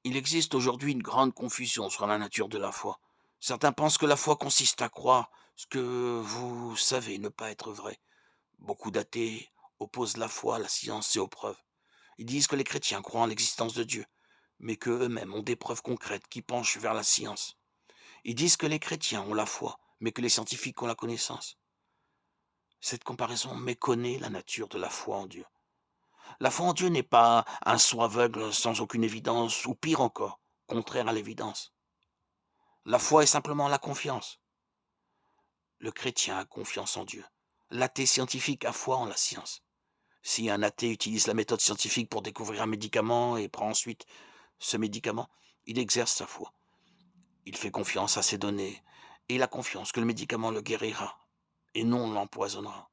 Il existe aujourd'hui une grande confusion sur la nature de la foi. Certains pensent que la foi consiste à croire ce que vous savez ne pas être vrai. Beaucoup d'athées opposent la foi à la science et aux preuves. Ils disent que les chrétiens croient en l'existence de Dieu, mais qu'eux-mêmes ont des preuves concrètes qui penchent vers la science. Ils disent que les chrétiens ont la foi, mais que les scientifiques ont la connaissance. Cette comparaison méconnaît la nature de la foi en Dieu. La foi en Dieu n'est pas un soi aveugle sans aucune évidence, ou pire encore, contraire à l'évidence. La foi est simplement la confiance. Le chrétien a confiance en Dieu. L'athée scientifique a foi en la science. Si un athée utilise la méthode scientifique pour découvrir un médicament et prend ensuite ce médicament, il exerce sa foi. Il fait confiance à ses données et il a confiance que le médicament le guérira et non l'empoisonnera.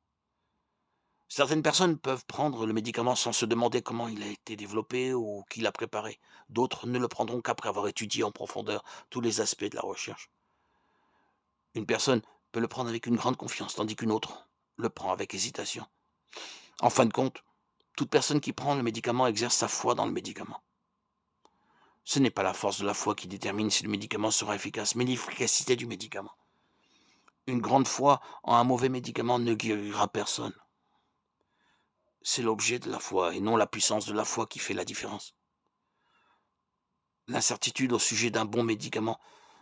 Certaines personnes peuvent prendre le médicament sans se demander comment il a été développé ou qui l'a préparé. D'autres ne le prendront qu'après avoir étudié en profondeur tous les aspects de la recherche. Une personne peut le prendre avec une grande confiance, tandis qu'une autre le prend avec hésitation. En fin de compte, toute personne qui prend le médicament exerce sa foi dans le médicament. Ce n'est pas la force de la foi qui détermine si le médicament sera efficace, mais l'efficacité du médicament. Une grande foi en un mauvais médicament ne guérira personne. C'est l'objet de la foi et non la puissance de la foi qui fait la différence. L'incertitude au sujet d'un bon médicament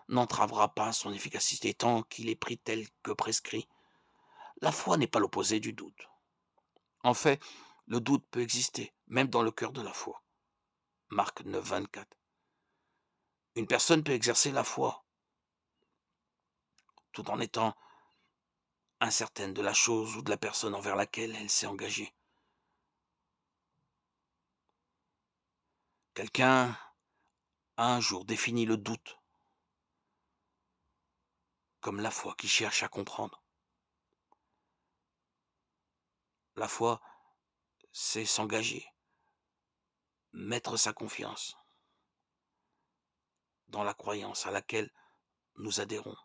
n'entravera pas son efficacité tant qu'il est pris tel que prescrit. La foi n'est pas l'opposé du doute. En fait, le doute peut exister, même dans le cœur de la foi. Marc 9, 24. Une personne peut exercer la foi tout en étant incertaine de la chose ou de la personne envers laquelle elle s'est engagée. Quelqu'un a un jour défini le doute comme la foi qui cherche à comprendre. La foi, c'est s'engager, mettre sa confiance dans la croyance à laquelle nous adhérons.